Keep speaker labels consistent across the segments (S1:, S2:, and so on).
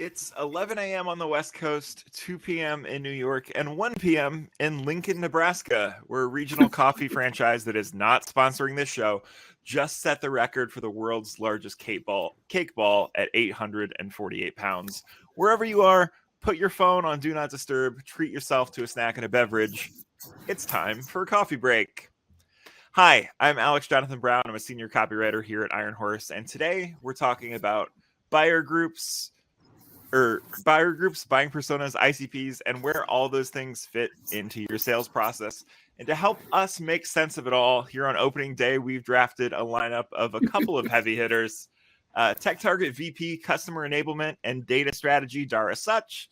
S1: It's 11 a.m. on the West Coast, 2 p.m. in New York, and 1 p.m. in Lincoln, Nebraska. We're a regional coffee franchise that is not sponsoring this show. Just set the record for the world's largest cake ball at 848 pounds. Wherever you are, put your phone on Do Not Disturb, treat yourself to a snack and a beverage. It's time for a coffee break. Hi, I'm Alex Jonathan Brown. I'm a senior copywriter here at Iron Horse, and today we're talking about buyer groups, buying personas, ICPs, and where all those things fit into your sales process. And to help us make sense of it all, here on opening day, we've drafted a lineup of a couple of heavy hitters. TechTarget VP, Customer Enablement and Data Strategy, Dara Such,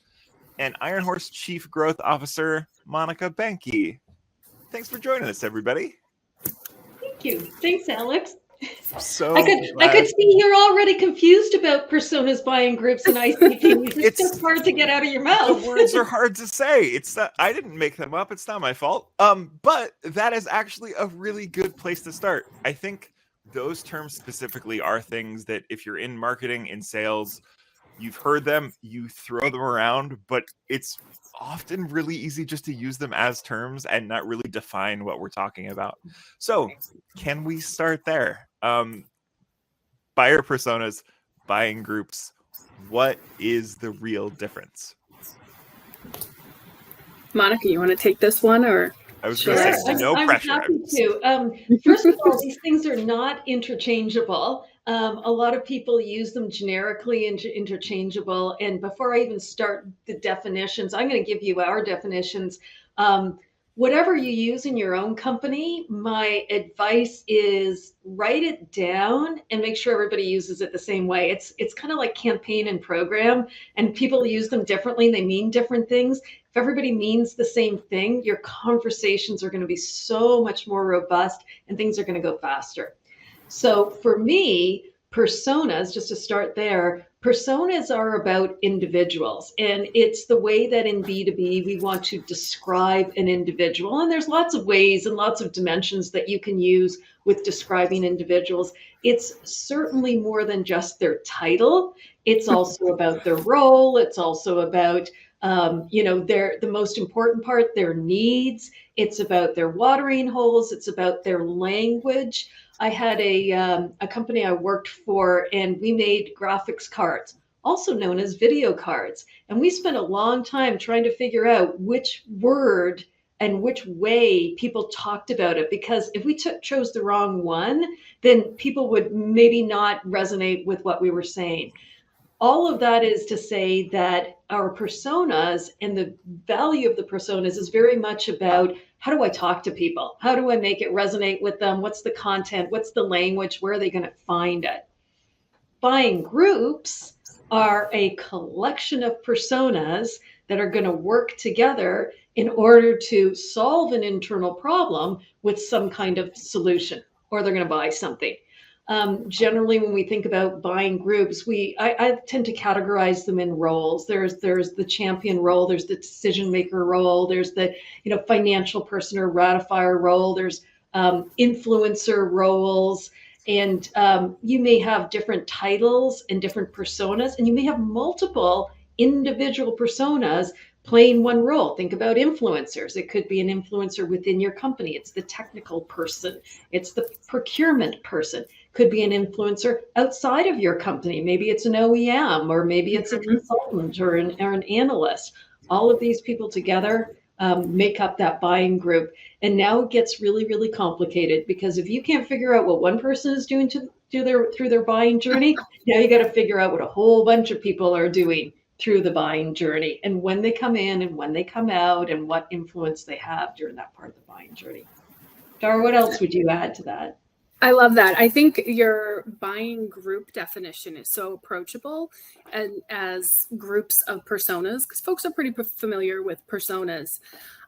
S1: and Iron Horse Chief Growth Officer, Monica Benke. Thanks for joining us, everybody.
S2: Thank you. Thanks, Alex.
S1: So
S2: I could see you're already confused about personas, buying groups, and ICPs. It's just hard to get out of your mouth.
S1: The words are hard to say. It's not, I didn't make them up. It's not my fault. But that is actually a really good place to start. I think those terms specifically are things that if you're in marketing, in sales, you've heard them, you throw them around, but it's often really easy just to use them as terms and not really define what we're talking about. So can we start there? Buyer personas, buying groups, what is the real difference?
S3: Monica, you want to take this one, or?
S1: I was going to say, no pressure.
S2: I'm happy to. First of all, these things are not interchangeable. A lot of people use them generically and interchangeable. And before I even start the definitions, I'm going to give you our definitions. Whatever you use in your own company, my advice is write it down and make sure everybody uses it the same way. It's kind of like campaign and program, and people use them differently and they mean different things. If everybody means the same thing, your conversations are going to be so much more robust and things are going to go faster. So for me, personas, just to start there, personas are about individuals, and it's the way that in B2B we want to describe an individual. And there's lots of ways and lots of dimensions that you can use with describing individuals. It's certainly more than just their title. It's also about their role. It's also about the most important part, their needs. It's about their watering holes. It's about their language. I had a company I worked for, and we made graphics cards, also known as video cards. And we spent a long time trying to figure out which word and which way people talked about it. Because if we chose the wrong one, then people would maybe not resonate with what we were saying. All of that is to say that our personas and the value of the personas is very much about, how do I talk to people? How do I make it resonate with them? What's the content? What's the language? Where are they going to find it? Buying groups are a collection of personas that are going to work together in order to solve an internal problem with some kind of solution, or they're going to buy something. Generally, when we think about buying groups, I tend to categorize them in roles. There's the champion role, there's the decision maker role, there's the financial person or ratifier role, there's influencer roles, and you may have different titles and different personas, and you may have multiple individual personas playing one role. Think about influencers. It could be an influencer within your company. It's the technical person. It's the procurement person. Could be an influencer outside of your company. Maybe it's an OEM, or maybe it's a consultant or an analyst. All of these people together make up that buying group. And now it gets really, really complicated, because if you can't figure out what one person is doing through their buying journey, now you got to figure out what a whole bunch of people are doing through the buying journey, and when they come in and when they come out, and what influence they have during that part of the buying journey. Dara, what else would you add to that?
S3: I love that. I think your buying group definition is so approachable, and as groups of personas, because folks are pretty familiar with personas.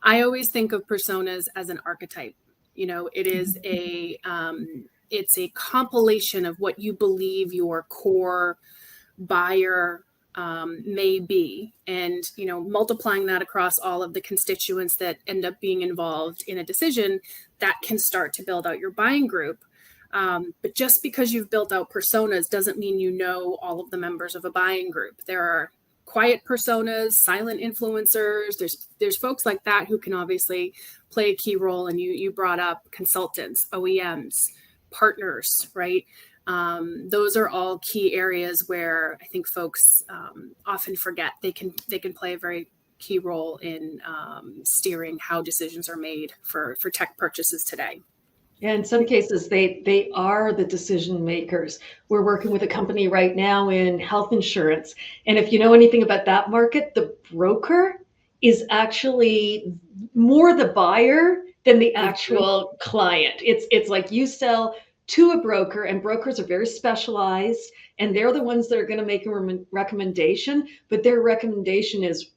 S3: I always think of personas as an archetype. It is it's a compilation of what you believe your core buyer may be, and multiplying that across all of the constituents that end up being involved in a decision, that can start to build out your buying group. But just because you've built out personas doesn't mean you know all of the members of a buying group. There are quiet personas, silent influencers. There's folks like that who can obviously play a key role. And you brought up consultants, OEMs, partners, right? Those are all key areas where I think folks often forget they can play a very key role in steering how decisions are made for tech purchases today.
S2: Yeah, in some cases, they are the decision makers. We're working with a company right now in health insurance. And if you know anything about that market, the broker is actually more the buyer than the actual client. It's like you sell to a broker, and brokers are very specialized, and they're the ones that are going to make a recommendation, but their recommendation is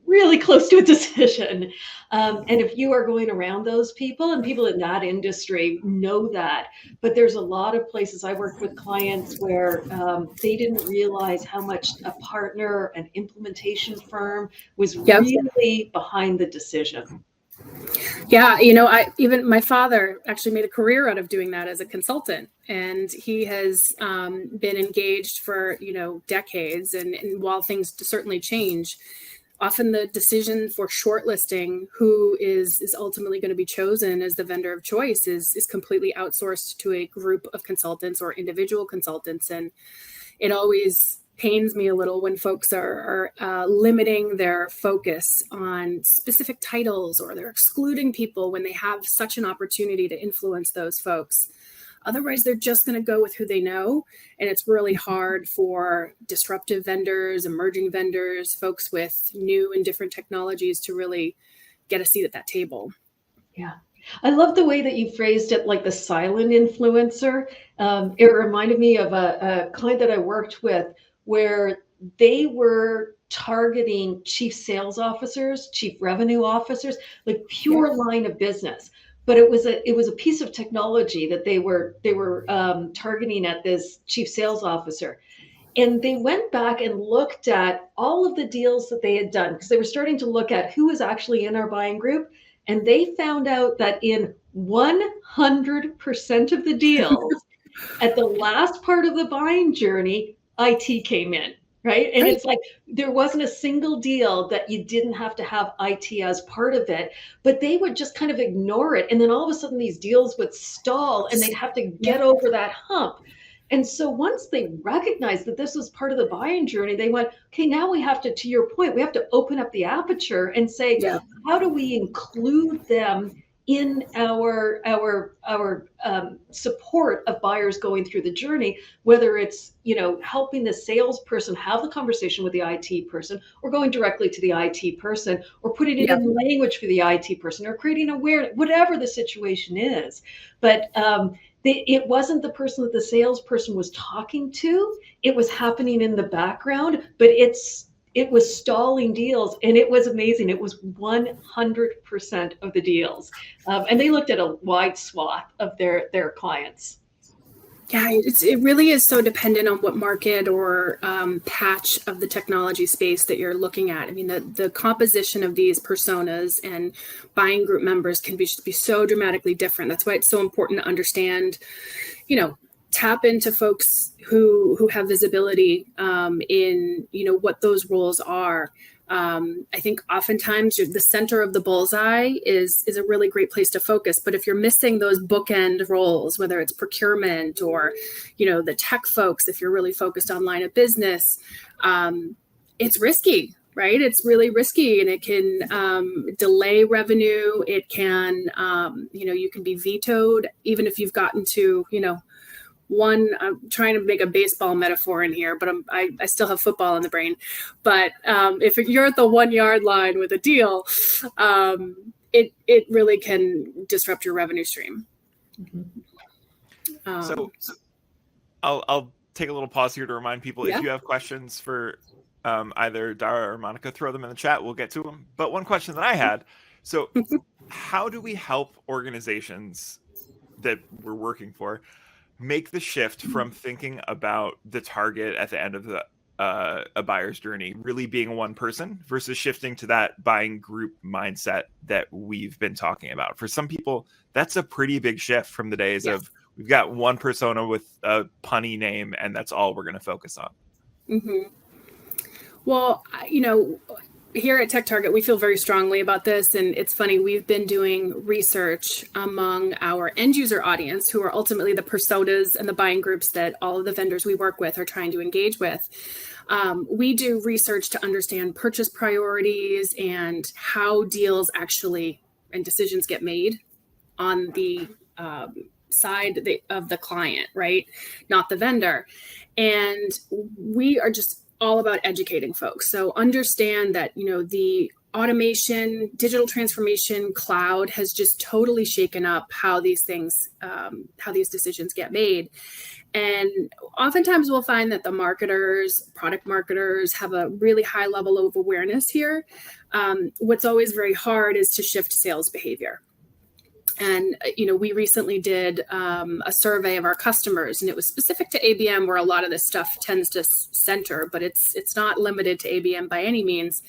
S2: really close to a decision. And if you are going around those people, and people in that industry know that, but there's a lot of places I worked with clients where they didn't realize how much a partner, an implementation firm was really behind the decision.
S3: Yeah, even my father actually made a career out of doing that as a consultant, and he has been engaged for decades. And while things certainly change, often the decision for shortlisting who is ultimately going to be chosen as the vendor of choice is completely outsourced to a group of consultants or individual consultants. And it always pains me a little when folks are limiting their focus on specific titles, or they're excluding people when they have such an opportunity to influence those folks. Otherwise, they're just going to go with who they know. And it's really hard for disruptive vendors, emerging vendors, folks with new and different technologies to really get a seat at that table.
S2: Yeah. I love the way that you phrased it, like the silent influencer. It reminded me of a client that I worked with where they were targeting chief sales officers, chief revenue officers, like pure line of business. But it was a piece of technology that they were targeting at this chief sales officer. And they went back and looked at all of the deals that they had done, because they were starting to look at who was actually in our buying group. And they found out that in 100% of the deals, at the last part of the buying journey, IT came in. Right. And it's like there wasn't a single deal that you didn't have to have IT as part of it, but they would just kind of ignore it. And then all of a sudden these deals would stall and they'd have to get over that hump. And so once they recognized that this was part of the buying journey, they went, okay, now we have to your point, we have to open up the aperture and say, how do we include them in our support of buyers going through the journey, whether it's helping the salesperson have the conversation with the IT person, or going directly to the IT person, or putting it in language for the IT person, or creating awareness, whatever the situation is. But it wasn't the person that the salesperson was talking to. It was happening in the background, but it was stalling deals, and it was amazing. It was 100% of the deals. And they looked at a wide swath of their clients.
S3: Yeah, it really is so dependent on what market or patch of the technology space that you're looking at. I mean, the composition of these personas and buying group members can be so dramatically different. That's why it's so important to understand, tap into folks who have visibility in what those roles are. I think oftentimes the center of the bullseye is a really great place to focus. But if you're missing those bookend roles, whether it's procurement or the tech folks, if you're really focused on line of business, it's risky. Right? It's really risky, and it can delay revenue. It can, you can be vetoed even if you've gotten to, I'm trying to make a baseball metaphor in here, but I still have football in the brain. But if you're at the 1 yard line with a deal, it really can disrupt your revenue stream.
S1: So I'll take a little pause here to remind people, if you have questions for either Dara or Monica, throw them in the chat. We'll get to them. But one question that I had, so how do we help organizations that we're working for make the shift from thinking about the target at the end of a buyer's journey really being one person versus shifting to that buying group mindset that we've been talking about? For some people, that's a pretty big shift from the days of we've got one persona with a punny name and that's all we're going to focus on.
S3: Mm-hmm. Well, here at TechTarget, we feel very strongly about this. And it's funny, we've been doing research among our end user audience, who are ultimately the personas and the buying groups that all of the vendors we work with are trying to engage with. We do research to understand purchase priorities and how deals actually and decisions get made on the side of the client, right? Not the vendor. And we are just all about educating folks. So understand that, the automation, digital transformation, cloud has just totally shaken up how these things, how these decisions get made. And oftentimes we'll find that the marketers, product marketers, have a really high level of awareness here. What's always very hard is to shift sales behavior. And, we recently did a survey of our customers, and it was specific to ABM, where a lot of this stuff tends to center, but it's not limited to ABM by any means.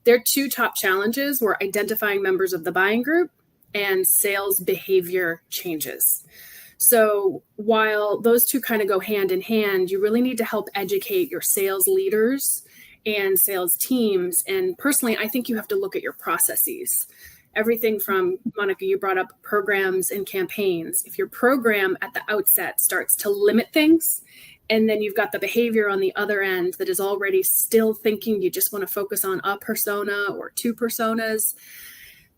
S3: Their two top challenges were identifying members of the buying group and sales behavior changes. So while those two kind of go hand in hand, you really need to help educate your sales leaders and sales teams. And personally, I think you have to look at your processes. Everything from, Monica, you brought up programs and campaigns. If your program at the outset starts to limit things, and then you've got the behavior on the other end that is already still thinking you just want to focus on a persona or two personas,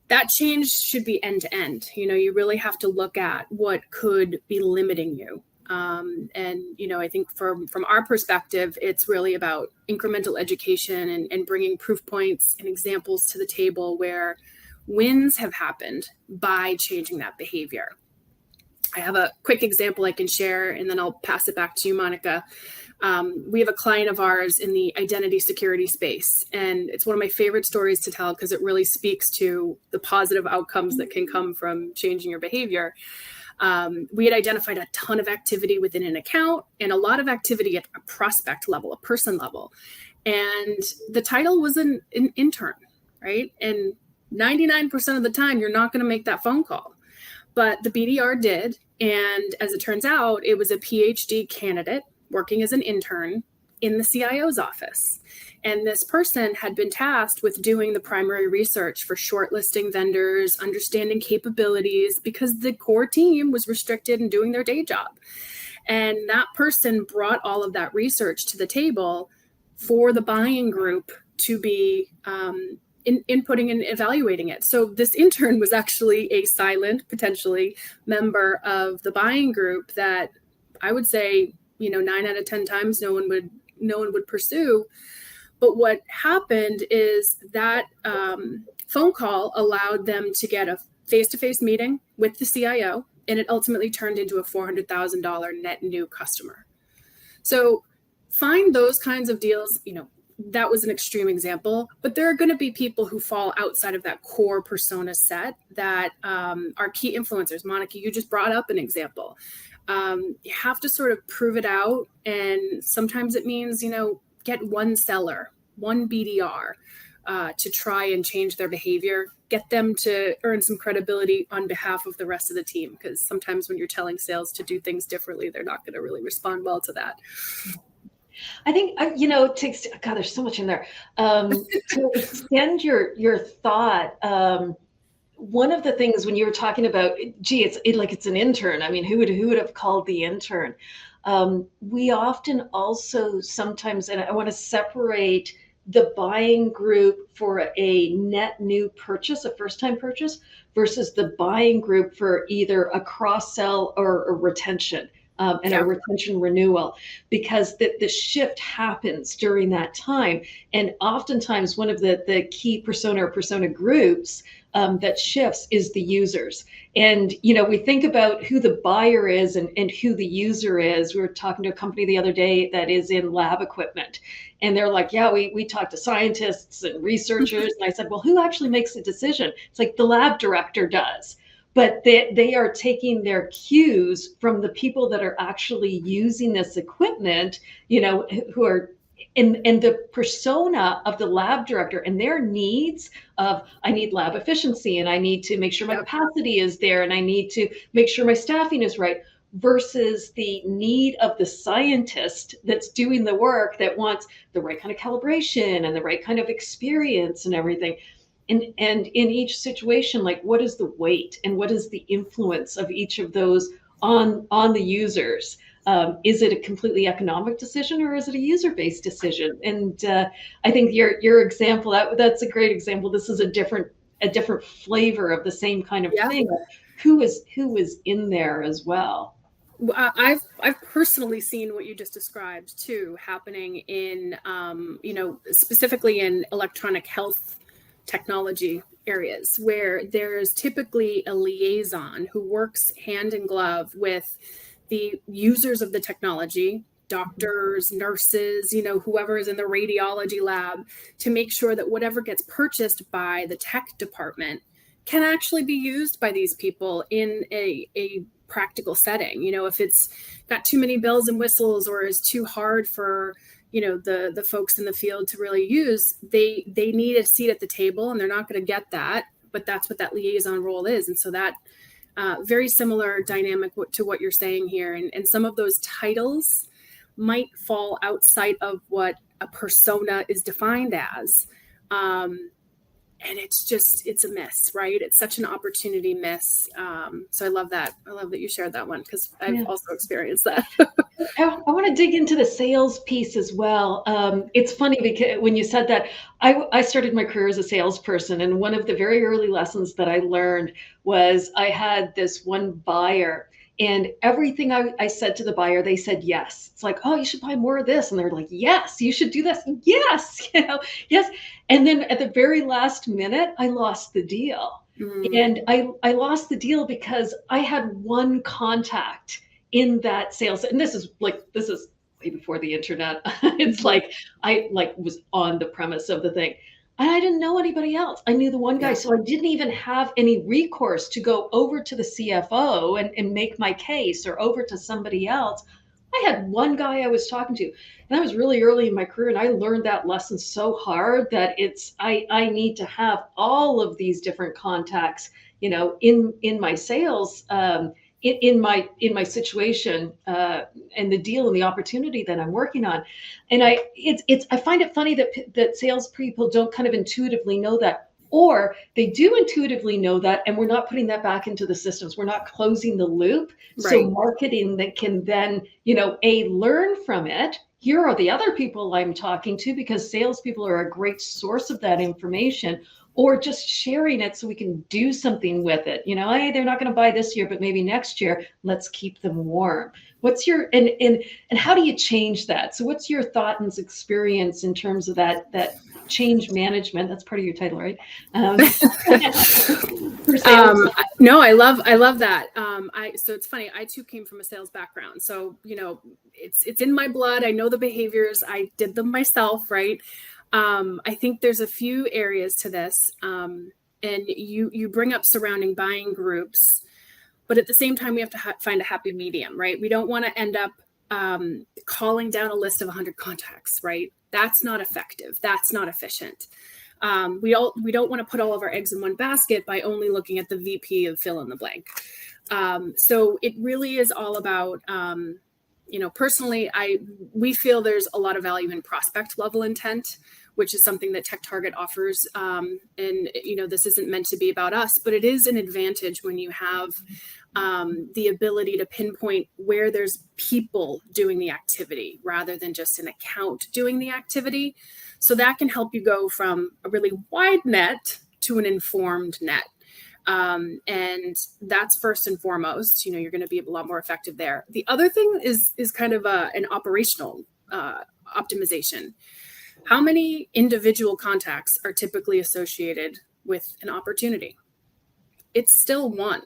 S3: that change should be end to end. You really have to look at what could be limiting you. I think from our perspective, it's really about incremental education and bringing proof points and examples to the table where wins have happened by changing that behavior. I have a quick example I can share, and then I'll pass it back to you, Monica. We have a client of ours in the identity security space, and it's one of my favorite stories to tell because it really speaks to the positive outcomes that can come from changing your behavior. We had identified a ton of activity within an account and a lot of activity at a prospect level, a person level. And the title was an intern, right? And 99% of the time, you're not going to make that phone call. But the BDR did. And as it turns out, it was a PhD candidate working as an intern in the CIO's office. And this person had been tasked with doing the primary research for shortlisting vendors, understanding capabilities, because the core team was restricted in doing their day job. And that person brought all of that research to the table for the buying group to be inputting and evaluating it. So this intern was actually a silent, potentially, member of the buying group that I would say, 9 out of 10 times no one would pursue. But what happened is that phone call allowed them to get a face-to-face meeting with the CIO, and it ultimately turned into a $400,000 net new customer. So find those kinds of deals, that was an extreme example, but there are going to be people who fall outside of that core persona set that are key influencers. Monica, you just brought up an example. You have to sort of prove it out. And sometimes it means, get one seller, one BDR to try and change their behavior, get them to earn some credibility on behalf of the rest of the team. Because sometimes when you're telling sales to do things differently, they're not going to really respond well to that.
S2: I think, God, there's so much in there. To extend your thought, one of the things when you were talking about, it's an intern. I mean, who would have called the intern? We often also sometimes, and I want to separate the buying group for a net new purchase, a first-time purchase, versus the buying group for either a cross-sell or a retention. And a retention renewal, because the shift happens during that time. And oftentimes one of the key persona or persona groups that shifts is the users. And, we think about who the buyer is and who the user is. We were talking to a company the other day that is in lab equipment. And they're like, yeah, we talk to scientists and researchers. And I said, well, who actually makes the decision? It's like the lab director does. But they are taking their cues from the people that are actually using this equipment, who are in the persona of the lab director and their needs of, I need lab efficiency and I need to make sure my capacity is there and I need to make sure my staffing is right. versus the need of the scientist that's doing the work, that wants the right kind of calibration and the right kind of experience and everything. And in each situation, like, what is the weight and what is the influence of each of those on the users? Is it a completely economic decision, or is it a user-based decision? And I think your example, that's a great example. This is a different flavor of the same kind of thing. Who is in there as well?
S3: I've personally seen what you just described too happening in specifically in electronic health technology areas, where there's typically a liaison who works hand in glove with the users of the technology, doctors, nurses, whoever is in the radiology lab, to make sure that whatever gets purchased by the tech department can actually be used by these people in a practical setting. If it's got too many bells and whistles or is too hard for the folks in the field to really use, they need a seat at the table, and they're not going to get that, but that's what that liaison role is. And so that very similar dynamic to what you're saying here, and some of those titles might fall outside of what a persona is defined as, and it's a miss, right? It's such an opportunity miss. So I love that you shared that one, because I've also experienced that.
S2: I want to dig into the sales piece as well. It's funny because when you said that, I started my career as a salesperson, and one of the very early lessons that I learned was I had this one buyer, and everything I said to the buyer, they said yes. It's like, oh, you should buy more of this. And they're like, yes, you should do this. Yes, yes. And then at the very last minute, I lost the deal. And I lost the deal because I had one contact in that sales. And this is way before the internet. It's like, I was on the premise of the thing. And I didn't know anybody else. I knew the one guy. Yeah. So I didn't even have any recourse to go over to the CFO and make my case, or over to somebody else. I had one guy I was talking to, and I was really early in my career, and I learned that lesson so hard that I need to have all of these different contacts, in my sales, in my situation, and the deal and the opportunity that I'm working on. And I find it funny that salespeople don't kind of intuitively know that, or they do intuitively know that, and we're not putting that back into the systems. We're not closing the loop. Right. So marketing that can then, learn from it. Here are the other people I'm talking to, because salespeople are a great source of that information, or just sharing it so we can do something with it. Hey, they're not going to buy this year, but maybe next year, let's keep them warm. What's your, and how do you change that? So what's your thought and experience in terms of that change management? That's part of your title, right?
S3: No, I love that. So it's funny. I too came from a sales background. So, it's in my blood. I know the behaviors. I did them myself, right? I think there's a few areas to this, and you bring up surrounding buying groups, but at the same time, we have to find a happy medium, right? We don't want to end up calling down a list of 100 contacts, right? That's not effective. That's not efficient. We don't want to put all of our eggs in one basket by only looking at the VP of fill in the blank. So it really is all about, personally, we feel there's a lot of value in prospect level intent, which is something that TechTarget offers. And, this isn't meant to be about us, but it is an advantage when you have the ability to pinpoint where there's people doing the activity rather than just an account doing the activity. So that can help you go from a really wide net to an informed net. And that's first and foremost, you're going to be a lot more effective there. The other thing is kind of an operational optimization. How many individual contacts are typically associated with an opportunity? It's still one,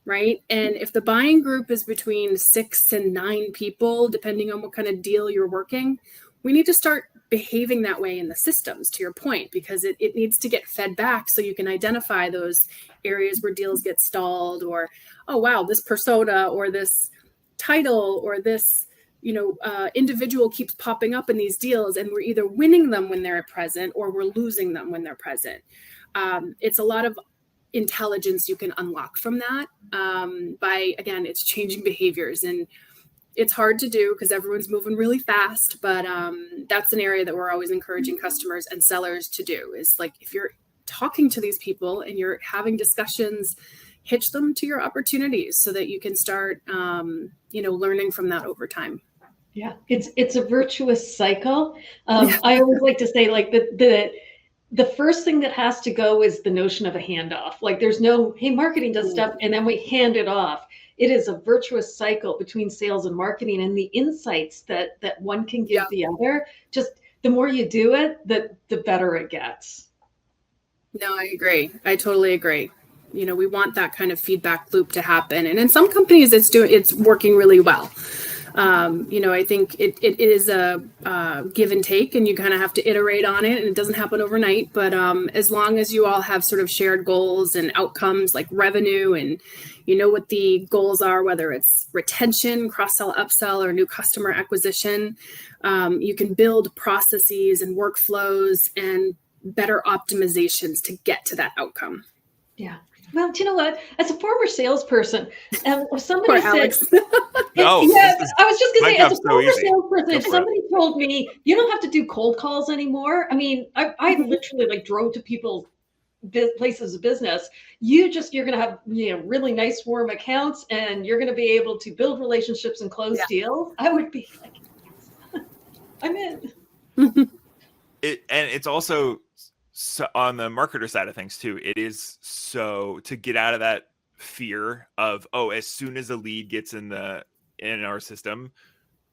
S3: right? And if the buying group is between 6 and 9 people, depending on what kind of deal you're working, we need to start behaving that way in the systems, to your point, because it needs to get fed back so you can identify those areas where deals get stalled, or, oh, wow, this persona or this title or this individual keeps popping up in these deals, and we're either winning them when they're present or we're losing them when they're present. It's a lot of intelligence you can unlock from that by, again, it's changing behaviors. And it's hard to do because everyone's moving really fast, but that's an area that we're always encouraging customers and sellers to do, is like, if you're talking to these people and you're having discussions, hitch them to your opportunities so that you can start, learning from that over time.
S2: Yeah, it's a virtuous cycle. I always like to say, like, the first thing that has to go is the notion of a handoff. Like, there's no, hey, marketing does stuff, and then we hand it off. It is a virtuous cycle between sales and marketing, and the insights that one can give the other. Just the more you do it, the better it gets.
S3: No, I agree. I totally agree. We want that kind of feedback loop to happen, and in some companies, it's working really well. I think it is a give and take, and you kind of have to iterate on it, and it doesn't happen overnight. But as long as you all have sort of shared goals and outcomes like revenue, and you know what the goals are, whether it's retention, cross-sell, upsell, or new customer acquisition, you can build processes and workflows and better optimizations to get to that outcome.
S2: Yeah. Well, do you know what? As a former salesperson, somebody said,
S3: Alex.
S1: No,
S2: yeah, I was just going to say, as a former
S1: easy.
S2: salesperson, if somebody told me you don't have to do cold calls anymore, I mean, I literally drove to people's places of business. You're going to have really nice warm accounts, and you're going to be able to build relationships and close deals. I would be like, I'm in.
S1: And it's also, so on the marketer side of things too, it is so to get out of that fear of, as soon as a lead gets in our system,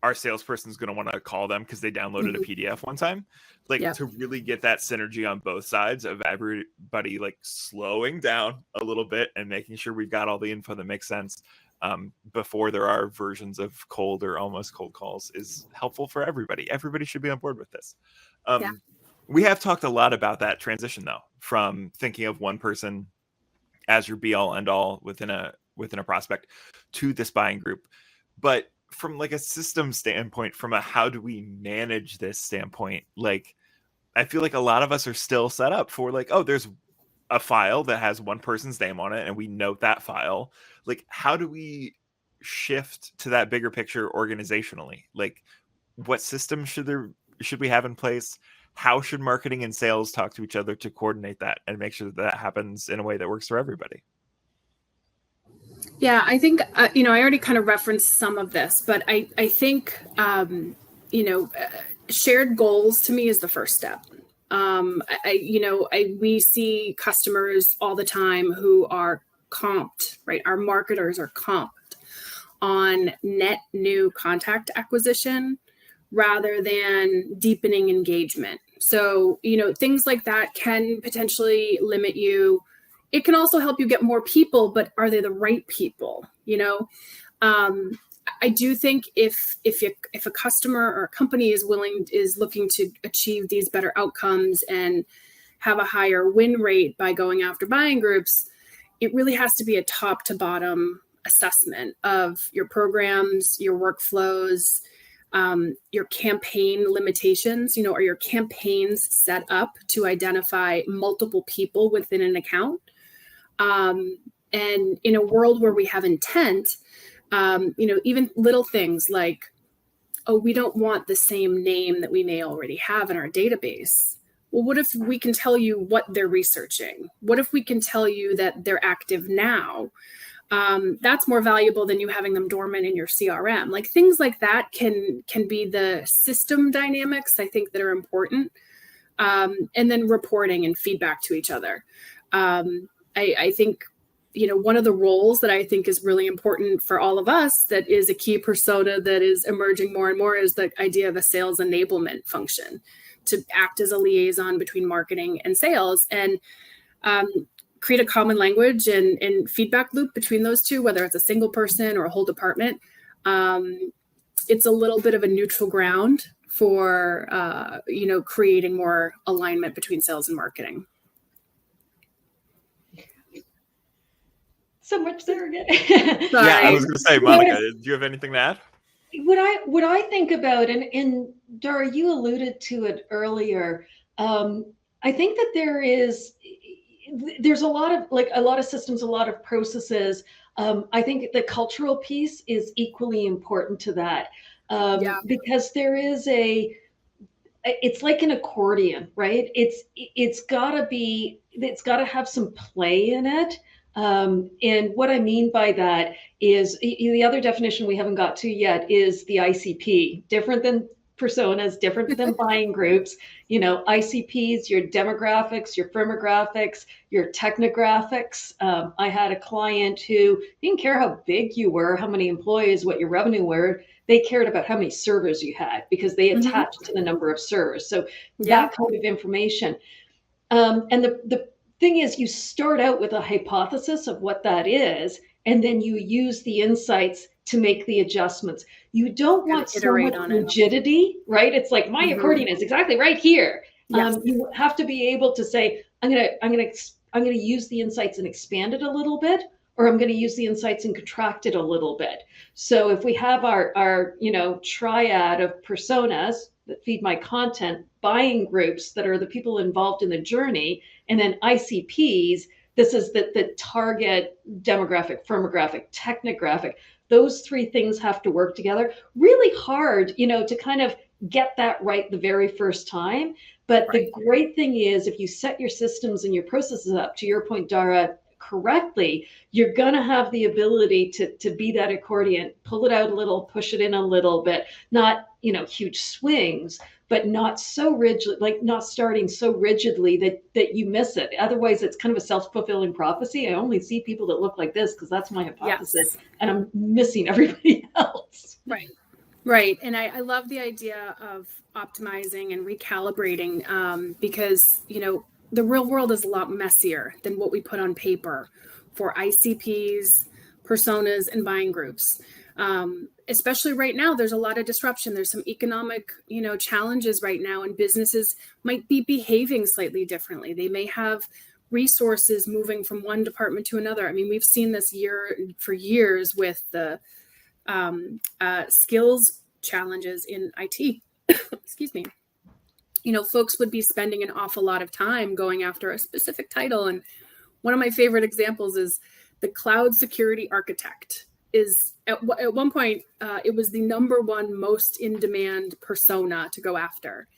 S1: our salesperson's going to want to call them because they downloaded a PDF one time. To really get that synergy on both sides of everybody slowing down a little bit and making sure we've got all the info that makes sense before there are versions of cold or almost cold calls is helpful for everybody. Everybody should be on board with this. We have talked a lot about that transition, though, from thinking of one person as your be all end all within a prospect to this buying group. But from a system standpoint, from a how do we manage this standpoint, I feel like a lot of us are still set up for there's a file that has one person's name on it and we note that file. How do we shift to that bigger picture organizationally? What systems should we have in place? How should marketing and sales talk to each other to coordinate that and make sure that happens in a way that works for everybody?
S3: Yeah, I think, I already kind of referenced some of this, but I think, shared goals to me is the first step. We see customers all the time who are comped, right? Our marketers are comped on net new contact acquisition rather than deepening engagement. So, things like that can potentially limit you. It can also help you get more people, but are they the right people? I do think if a customer or a company is looking to achieve these better outcomes and have a higher win rate by going after buying groups, it really has to be a top to bottom assessment of your programs, your workflows, your campaign limitations. Are your campaigns set up to identify multiple people within an account? And in a world where we have intent, even little things like, we don't want the same name that we may already have in our database. Well, what if we can tell you what they're researching? What if we can tell you that they're active now? That's more valuable than you having them dormant in your CRM. Things like that can be the system dynamics, I think, that are important. And then reporting and feedback to each other. I think, one of the roles that I think is really important for all of us that is a key persona that is emerging more and more is the idea of a sales enablement function to act as a liaison between marketing and sales and create a common language and feedback loop between those two, whether it's a single person or a whole department. It's a little bit of a neutral ground for, creating more alignment between sales and marketing.
S2: So much there again.
S1: Yeah, I was going to say, Monica, do you have anything to add?
S2: What I think about, and Dara, you alluded to it earlier, I think that there's a lot of systems, a lot of processes. I think the cultural piece is equally important to that, because it's like an accordion, right? It's got to have some play in it. And what I mean by that is the other definition we haven't got to yet is the ICP, different than personas, different than buying groups. ICPs, your demographics, your firmographics, your technographics. I had a client who didn't care how big you were, how many employees, what your revenue were. They cared about how many servers you had because they attached to the number of servers. So that kind of information. And the thing is, you start out with a hypothesis of what that is, and then you use the insights to make the adjustments. You don't want so much rigidity, right? It's like my accordion is exactly right here. Yes. You have to be able to say, I'm gonna use the insights and expand it a little bit, or I'm going to use the insights and contract it a little bit. So if we have our triad of personas that feed my content, buying groups that are the people involved in the journey, and then ICPs, this is the target demographic, firmographic, technographic. Those three things have to work together really hard, to kind of get that right the very first time. But the great thing is, if you set your systems and your processes up, to your point, Dara, correctly, you're going to have the ability to be that accordion, pull it out a little, push it in a little bit, not, huge swings, but not so rigid, like not starting so rigidly that you miss it. Otherwise, it's kind of a self-fulfilling prophecy. I only see people that look like this because that's my hypothesis, and I'm missing everybody else.
S3: Right. And I love the idea of optimizing and recalibrating because, the real world is a lot messier than what we put on paper for ICPs, personas, and buying groups. Especially right now, there's a lot of disruption. There's some economic, challenges right now, and businesses might be behaving slightly differently. They may have resources moving from one department to another. I mean, we've seen this for years with the skills challenges in IT. Excuse me. Folks would be spending an awful lot of time going after a specific title. And one of my favorite examples is the cloud security architect. Is at one point, it was the number one most in demand persona to go after.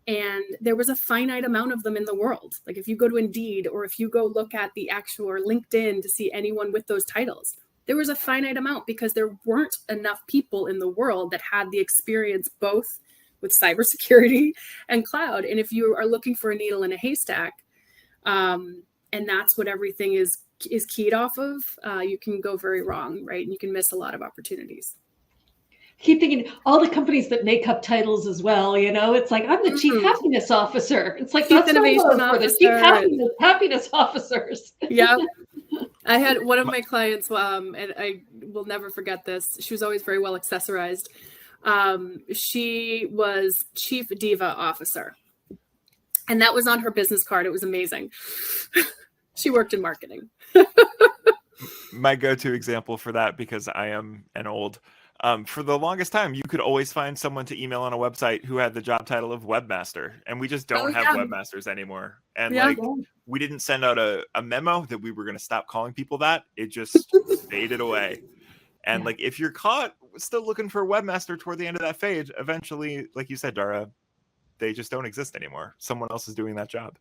S3: And there was a finite amount of them in the world. Like if you go to Indeed, or if you go look at the actual or LinkedIn to see anyone with those titles, there was a finite amount because there weren't enough people in the world that had the experience both with cybersecurity and cloud. And if you are looking for a needle in a haystack, and that's what everything is keyed off of, you can go very wrong, right? And you can miss a lot of opportunities.
S2: Keep thinking all the companies that make up titles as well, it's like, I'm the chief happiness officer. It's like,
S3: chief innovation officer,
S2: the chief happiness officers.
S3: Yeah. I had one of my clients, and I will never forget this. She was always very well accessorized. She was chief diva officer, and that was on her business card. It was amazing. She worked in marketing.
S1: My go-to example for that, because I am an old, for the longest time, you could always find someone to email on a website who had the job title of webmaster, and we just don't have webmasters anymore. And we didn't send out a memo that we were going to stop calling people that. It just faded away. And if you're caught still looking for a webmaster toward the end of that phase, eventually, like you said, Dara, they just don't exist anymore. Someone else is doing that job.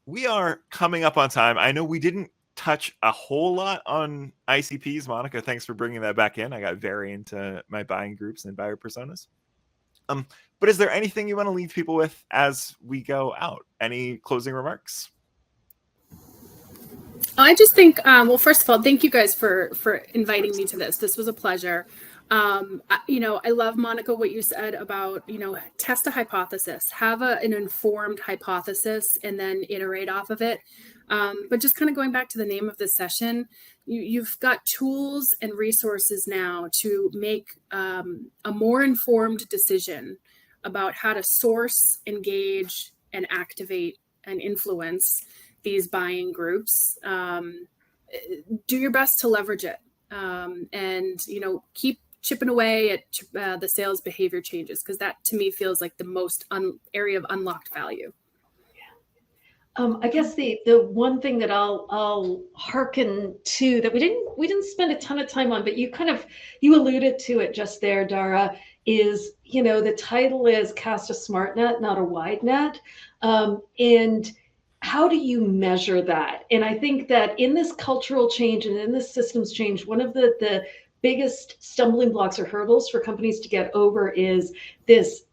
S1: We are coming up on time. I know we didn't touch a whole lot on ICPs. Monica, thanks for bringing that back in. I got very into my buying groups and buyer personas. But is there anything you want to leave people with as we go out? Any closing remarks?
S3: I just think, well, first of all, thank you guys for inviting me to this. This was a pleasure. I love, Monica, what you said about, test a hypothesis, have an informed hypothesis, and then iterate off of it. But just kind of going back to the name of this session, you've got tools and resources now to make a more informed decision about how to source, engage, and activate and influence these buying groups. Do your best to leverage it, and keep chipping away at the sales behavior changes, because that to me feels like the most area of unlocked value.
S2: I guess the one thing that I'll hearken to that we didn't spend a ton of time on, but you alluded to it just there, Dara, is the title is Cast a Smart Net, not a wide net, and how do you measure that? And I think that in this cultural change and in this systems change, one of the biggest stumbling blocks or hurdles for companies to get over is this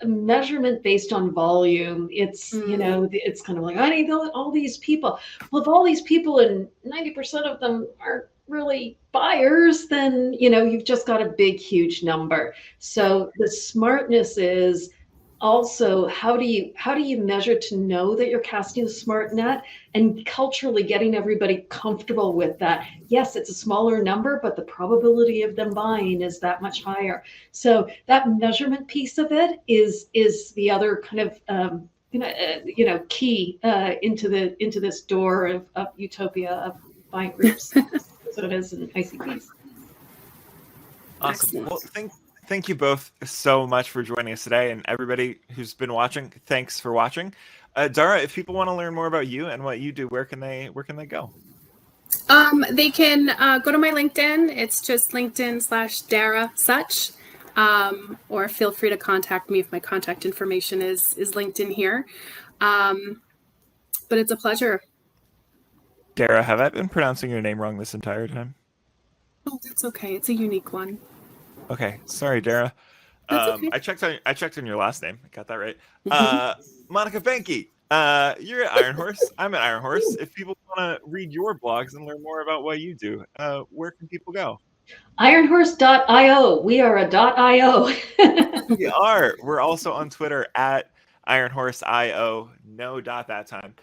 S2: measurement based on volume. It's it's kind of like, I need all these people. Well, if all these people and 90% of them aren't really buyers, then you've just got a big huge number. So the smartness is also how do you measure to know that you're casting a smart net, and culturally getting everybody comfortable with that. Yes, it's a smaller number, but the probability of them buying is that much higher. So that measurement piece of it is the other kind of key into this door of utopia of buying groups. So it is in ICPs.
S1: Awesome. Well, thank you both so much for joining us today, and everybody who's been watching, thanks for watching. Dara, if people want to learn more about you and what you do, where can they go?
S3: They can go to my LinkedIn. It's just LinkedIn/Dara Such, or feel free to contact me if my contact information is linked in here. But it's a pleasure.
S1: Dara, have I been pronouncing your name wrong this entire time?
S3: Oh, that's okay. It's a unique one.
S1: Okay, sorry, Dara.
S3: Okay.
S1: I checked on your last name. I got that right. Monica Benke, you're at Iron Horse. I'm at Iron Horse. If people want to read your blogs and learn more about what you do, where can people go?
S2: Ironhorse.io. We are a .io.
S1: We are. We're also on Twitter at IronHorseIO. No dot that time.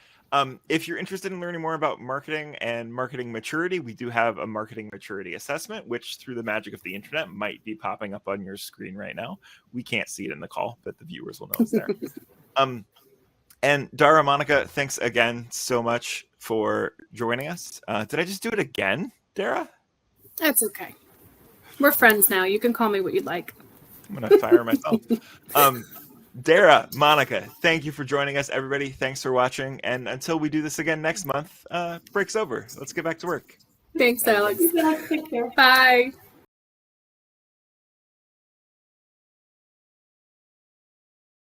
S1: If you're interested in learning more about marketing and marketing maturity, we do have a marketing maturity assessment, which through the magic of the internet might be popping up on your screen right now. We can't see it in the call, but the viewers will know it's there. And Dara, Monica, thanks again so much for joining us. Did I just do it again, Dara?
S3: That's okay. We're friends now. You can call me what you'd like.
S1: I'm going to fire myself. Dara, Monica, thank you for joining us, everybody. Thanks for watching. And until we do this again next month, break's over. Let's get back to work.
S3: Thanks, Alex.
S2: Take care.
S3: Bye.